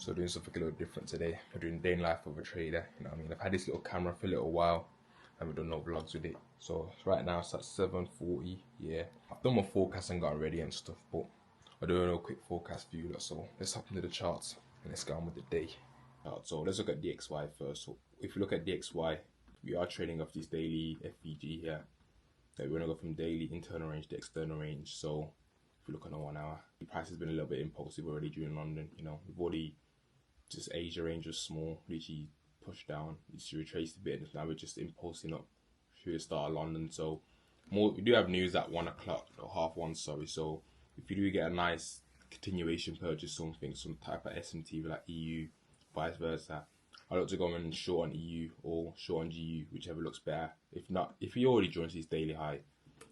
So doing something a little different today. We're doing day in life of a trader, you know what I mean? I've had this little camera for a little while. I haven't done no vlogs with it. So right now it's at 7:40, yeah. I've done my forecast and got ready and stuff, but I'll do a little quick forecast view. So let's hop into the charts and let's get on with the day. So let's look at DXY first. So if you look at DXY, we are trading off this daily FVG here. We're going to go from daily internal range to external range. So if you look at the 1 hour, the price has been a little bit impulsive already during London. You know, we've already just Asia range was small, literally pushed down. It's retraced a bit, and now we're just impulsing up through the start of London. So we do have news at 1 o'clock or 1:30, sorry. So if you do get a nice continuation purchase, some type of SMT like EU, vice versa, I look to go in short on EU or short on GU, whichever looks better. If not, if you already joined this daily high,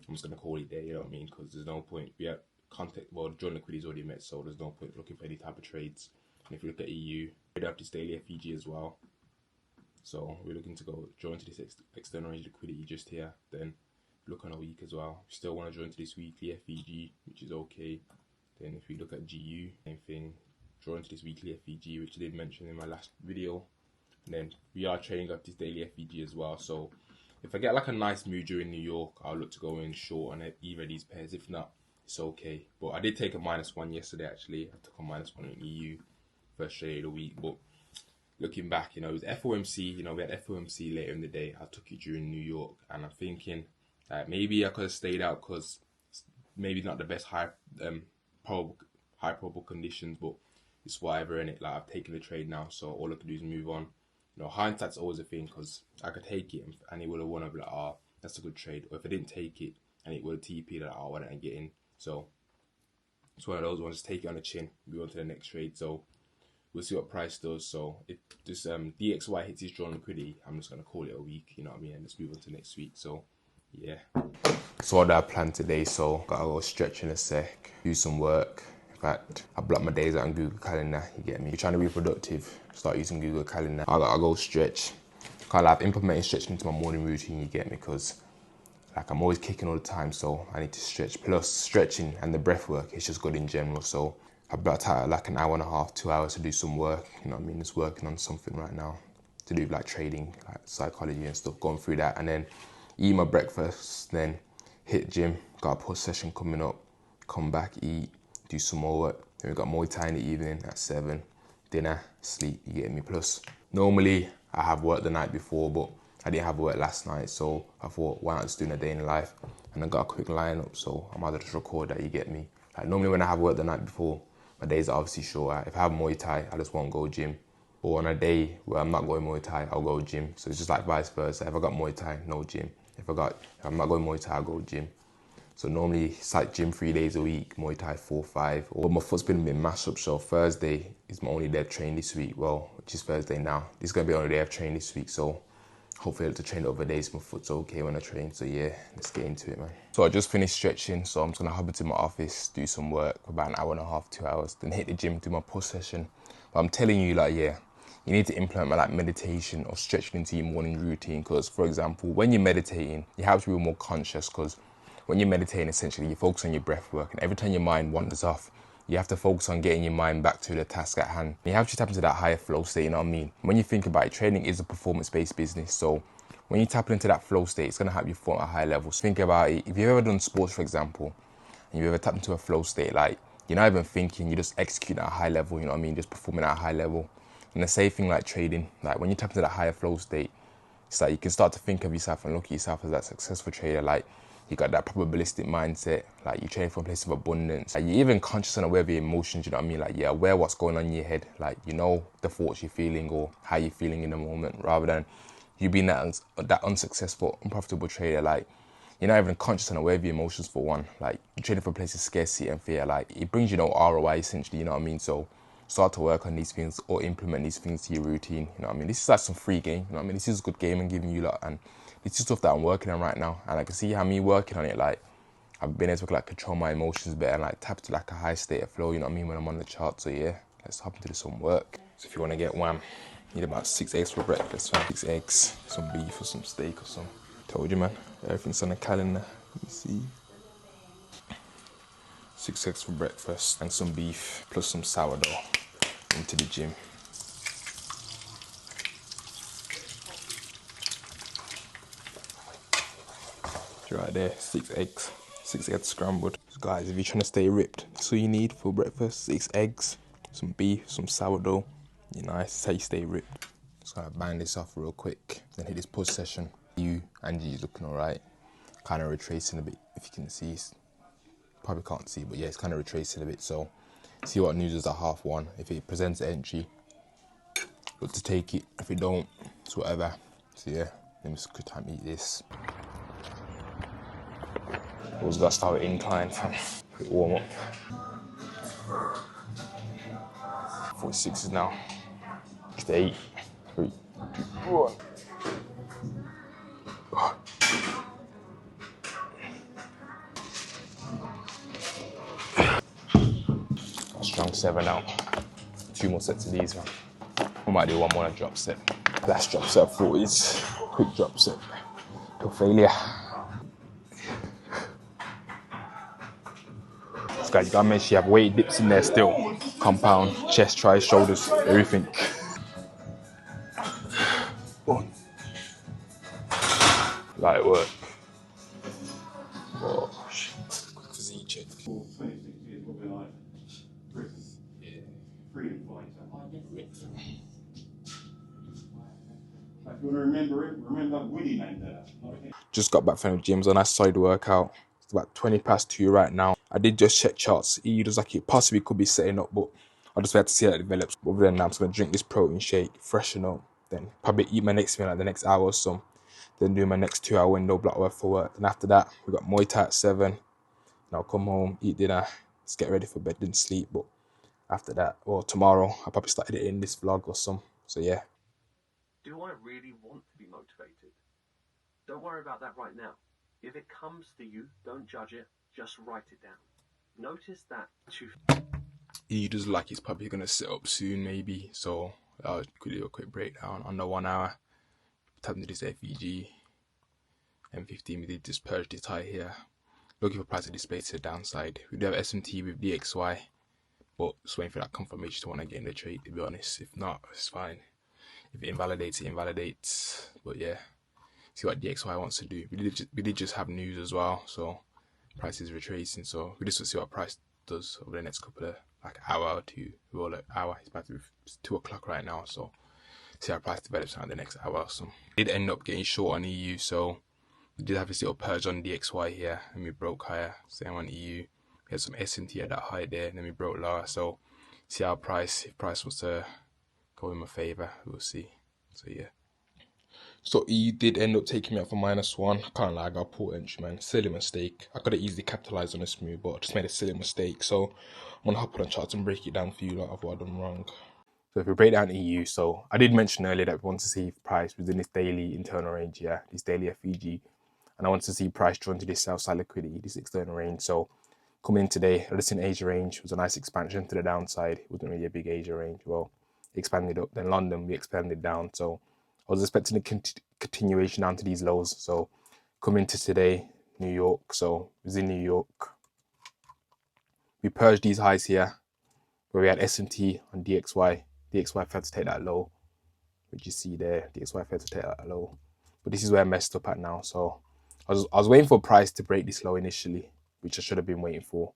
I'm just gonna call it there. You know what I mean? Because there's no point. We have contact. Well, joint liquidity is already met, so there's no point looking for any type of trades. And if you look at EU, we have this daily FEG as well. So we're looking to go join to this external range liquidity just here. Then look on a week as well. We still want to join to this weekly FEG, which is okay. Then if we look at GU, same thing. Join to this weekly FEG, which I did mention in my last video. And then we are trading up this daily FEG as well. So if I get like a nice move during New York, I'll look to go in short on either of these pairs. If not, it's okay. But I did take a -1 yesterday actually. I took a -1 in EU. First trade of the week, but looking back, you know, it was FOMC. You know, we had FOMC later in the day. I took it during New York, and I'm thinking that maybe I could have stayed out because maybe not the best high probable conditions, but it's whatever in it. Like I've taken the trade now, so all I can do is move on. You know, hindsight's always a thing because I could take it and it would have won. I'd be like, oh, that's a good trade. Or if I didn't take it and it would have TP'd, like, oh, why didn't I get in? So it's one of those ones. Just take it on the chin. Move on to the next trade. So we'll see what price does. So if this DXY hits his drawn liquidity, I'm just gonna call it a week, you know what I mean, and let's move on to next week. So yeah. So what I planned today, so gotta go stretch in a sec, do some work. In fact, I block my days out on Google Calendar, you get me? You're trying to be productive, start using Google Calendar. I gotta go stretch. I've implemented stretching into my morning routine, you get me? Because like I'm always kicking all the time, so I need to stretch. Plus stretching and the breath work is just good in general. So I blocked out like an hour and a half, 2 hours to do some work. You know what I mean? Just working on something right now to do like trading, like psychology and stuff, going through that. And then eat my breakfast, then hit gym, got a push session coming up, come back, eat, do some more work. Then we got Muay Thai in the evening at 7, dinner, sleep, you get me? Plus, normally I have work the night before, but I didn't have work last night, so I thought, why not just doing a day in life? And I got a quick lineup, so I might just record that, you get me? Like normally when I have work the night before, my days are obviously short. If I have Muay Thai, I just won't go gym. Or on a day where I'm not going Muay Thai, I'll go gym. So it's just like vice versa. If I got Muay Thai, no gym. If I'm not going Muay Thai, I'll go gym. So normally it's like gym 3 days a week, Muay Thai 4, 5. Or my foot's been a bit mashed up, so Thursday is my only day of training this week. Well, which is Thursday now. This is gonna be the only day I've trained this week, so hopefully I'll have to train the other days. My foot's okay when I train, so yeah, let's get into it, man. So I just finished stretching, so I'm just gonna hop into my office, do some work for about an hour and a half, 2 hours, then hit the gym, do my push session. But I'm telling you, like, yeah, you need to implement like meditation or stretching into your morning routine. Because, for example, when you're meditating, you have to be more conscious. Because when you're meditating, essentially, you focus on your breath work, and every time your mind wanders off, you have to focus on getting your mind back to the task at hand. You have to tap into that higher flow state, you know what I mean? When you think about it, training is a performance-based business. So when you tap into that flow state, it's going to help you perform at a high level. So think about it. If you've ever done sports, for example, and you've ever tapped into a flow state, like, you're not even thinking, you just execute at a high level, you know what I mean? Just performing at a high level. And the same thing like trading. Like when you tap into that higher flow state, it's like you can start to think of yourself and look at yourself as that successful trader. Like you got that probabilistic mindset, like you trade from a place of abundance. Like you're even conscious and aware of your emotions, you know what I mean? Like you're aware what's going on in your head. Like you know the thoughts you're feeling or how you're feeling in the moment, rather than you being that unsuccessful, unprofitable trader. Like you're not even conscious and aware of your emotions for one. Like you're trading from a place of scarcity and fear. Like it brings you no ROI essentially, you know what I mean? So start to work on these things or implement these things to your routine, you know what I mean? This is like some free game, you know what I mean? This is a good game and giving you lot, and this is stuff that I'm working on right now. And I can see how me working on it, like I've been able to like control my emotions better and like tap to like a high state of flow, you know what I mean, when I'm on the chart. So yeah, let's hop into some work. So if you want to get wham, you need about 6 eggs for breakfast, man. 6 eggs, some beef or some steak or some. Told you, man, everything's on the calendar. Let me see. 6 eggs for breakfast and some beef plus some sourdough. into the gym. Right there, 6 eggs. 6 eggs scrambled. So guys, if you're trying to stay ripped, that's all you need for breakfast. 6 eggs, some beef, some sourdough. You know, that's how you stay ripped. Just gonna bang this off real quick, then hit this push session. You and G's looking alright. Kind of retracing a bit, if you can see. Probably can't see, but yeah, it's kind of retracing a bit. So, see what news is at 1:30. If it presents an entry, look to take it. If it don't, it's whatever. So yeah, let me just quick time eat this. Always got to start with incline, fam. Quick warm up. 46 now. Just 8. 3, 2, 1. Strong 7 now. 2 more sets of these, man. We might do 1 more drop set. Last drop set 40s. Quick drop set. To failure. So guys, you gotta make sure you have weight dips in there still. Compound, chest, tries, shoulders, everything. Light work. Oh, shit. Quick physique check. 26 years, what we like. Yeah. Freedom fighter. If you want to remember it, remember Willie named that. Just got back from the gym, so nice side workout. It's about 20 past 2 right now. I did just check charts. It looks like it possibly could be setting up, but I just had to see how it develops. But other than that, I'm just gonna drink this protein shake, freshen up, then probably eat my next meal like the next hour or so. Then do my next 2-hour window block work for work. And after that, we got Muay Thai at 7. And I'll come home, eat dinner, just get ready for bed, then sleep. But after that, or tomorrow, I'll probably start editing this vlog or some. So yeah. Do I really want to be motivated? Don't worry about that right now. If it comes to you, don't judge it, just write it down. Notice that He just like he's probably gonna sit up soon, maybe. So I'll do a quick breakdown on the 1 hour. Tap into this FEG M15. We did just purge this high here. Looking for price to display to the downside. We do have SMT with DXY, but just waiting for that confirmation to want to get in the trade, to be honest. If not, it's fine. If it invalidates, it invalidates. But yeah, see what DXY wants to do. We did just have news as well, so price is retracing. So we just will see what price does over the next couple of like hour or two. Well, like hour. It's about to be 2 o'clock right now, so see how price develops in the next hour or so. We did end up getting short on EU, so we did have this little purge on DXY here, and we broke higher. Same on EU. We had some SMT at that high there, and then we broke lower. So see how price, if price was to go in my favour, we'll see. So yeah. So EU did end up taking me out for -1. I can't lie, I got poor entry, man. Silly mistake. I could have easily capitalised on this move, but I just made a silly mistake. So I'm gonna hop on the charts and break it down for you, like, of what I've done wrong. So if we break down EU, so I did mention earlier that we want to see price within this daily internal range, yeah, this daily FEG. And I want to see price drawn to this sell side liquidity, this external range. So coming in today, this in Asia range was a nice expansion to the downside. It wasn't really a big Asia range. Well, it expanded up. Then London, we expanded down. So I was expecting a continuation down to these lows. So coming to today, New York. So it was in New York. We purged these highs here, where we had SMT on DXY. DXY failed to take that low, which you see there. DXY failed to take that low. But this is where I messed up at now. So I was waiting for price to break this low initially, which I should have been waiting for.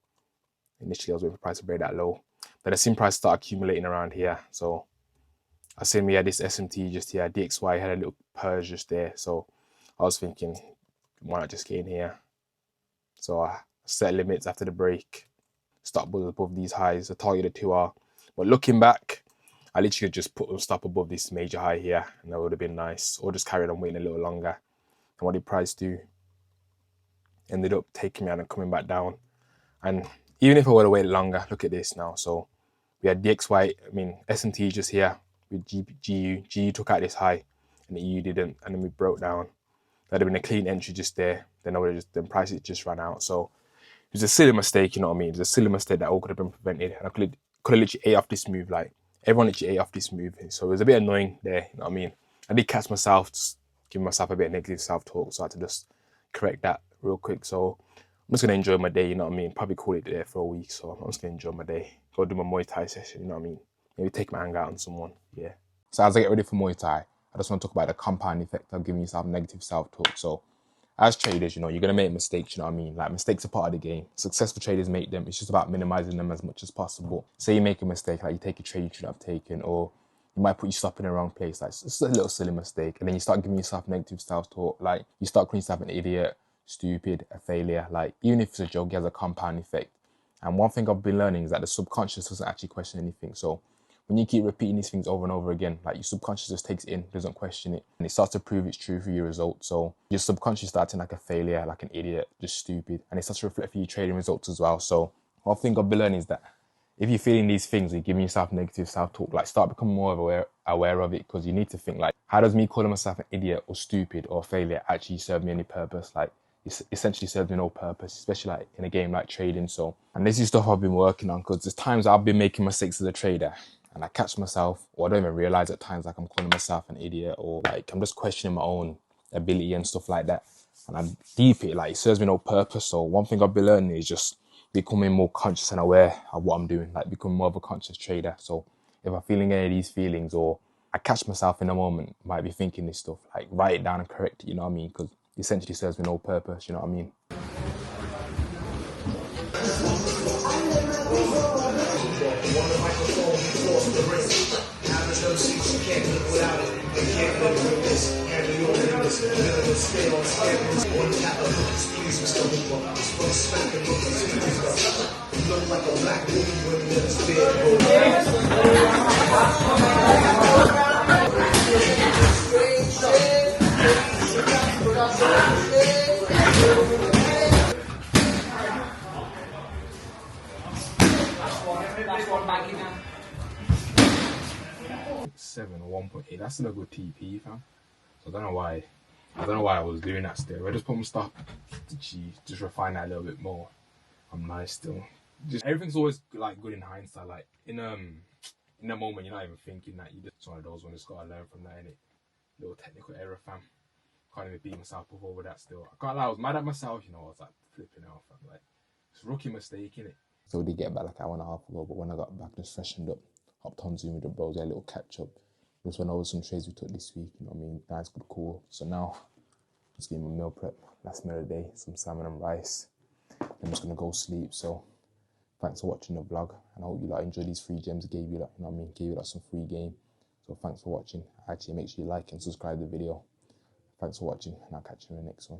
Initially, I was waiting for price to break that low. Then I seen price start accumulating around here. So I seen we had this SMT just here. DXY had a little purge just there. So I was thinking, why not just get in here? So I set limits after the break. Stop above these highs. I targeted 2R. But looking back, I literally could just put a stop above this major high here, and that would have been nice. Or just carried on waiting a little longer. And what did price do? Ended up taking me out and coming back down. And even if I would have waited longer, look at this now. So we had DXY, SMT just here with GU. GU took out this high, and the EU didn't. And then we broke down. That'd have been a clean entry just there. Then I would have just, then prices just ran out. So it was a silly mistake, you know what I mean? It was a silly mistake that all could have been prevented. And I could have literally ate off this move. Like, everyone literally ate off this move. So it was a bit annoying there, you know what I mean? I did catch myself, just giving myself a bit of negative self-talk. So I had to just correct that real quick. So I'm just going to enjoy my day, you know what I mean? Probably call it there for a week. So I'm just going to enjoy my day. Go do my Muay Thai session, you know what I mean? maybe take my anger out on someone. Yeah. So as I get ready for Muay Thai, I just want to talk about the compound effect of giving yourself negative self-talk. So as traders, you're going to make mistakes, you know what I mean? Like, mistakes are part of the game. Successful traders make them. It's just about minimizing them as much as possible. Say you make a mistake, like you take a trade you shouldn't have taken, or you might put yourself in the wrong place. Like, it's a little silly mistake. And then you start giving yourself negative self-talk. Like, you start calling yourself an idiot, stupid, a failure. Like, even if it's a joke, it has a compound effect. And one thing I've been learning is that the subconscious doesn't actually question anything. So when you keep repeating these things over and over again, like, your subconscious just takes it in, doesn't question it, and it starts to prove it's true for your results. So your subconscious starts in like a failure, like an idiot, just stupid, and it starts to reflect for your trading results as well. So one thing I've been learning is that if you're feeling these things, you're giving yourself negative self-talk, like, start becoming more aware of it, because you need to think, like, how does me calling myself an idiot or stupid or a failure actually serve me any purpose? Like, it essentially serves me no purpose, especially like in a game like trading. So, and this is stuff I've been working on, because there's times I've been making mistakes as a trader and I catch myself, or I don't even realize at times, like, I'm calling myself an idiot, or like I'm just questioning my own ability and stuff like that. And I'm deep it, like, it serves me no purpose. So one thing I've been learning is just becoming more conscious and aware of what I'm doing, like becoming more of a conscious trader. So if I'm feeling any of these feelings, or I catch myself in a moment, might be thinking this stuff, like, write it down and correct it, you know what I mean? Because it essentially serves me no purpose, you know what I mean? Seven or 1.8. That's still a good TP, fam. So I don't know why I was doing that still. I just put my stuff to just refine that a little bit more. I'm nice still. Just everything's always like good in hindsight. Like in the moment, you're not even thinking that. You just one of those when you just gotta learn from that, innit? Little technical error, fam. Can't even beat myself up over that still. I can't lie, I was mad at myself, you know. I was like flipping out, fam. Like, it's a rookie mistake, innit? So we did get back like an hour and a half ago, but when I got back, just freshened up, hopped on Zoom with the bros, had a little catch up. Just went over some trades we took this week, you know what I mean? Nice, good, cool. So now, just getting my meal prep, last meal of the day, some salmon and rice. I'm just gonna go sleep. So thanks for watching the vlog, and I hope you like enjoyed these free gems. Gave you, like, you know what I mean, gave you like some free game. So thanks for watching. Actually, make sure you like and subscribe to the video. Thanks for watching, and I'll catch you in the next one.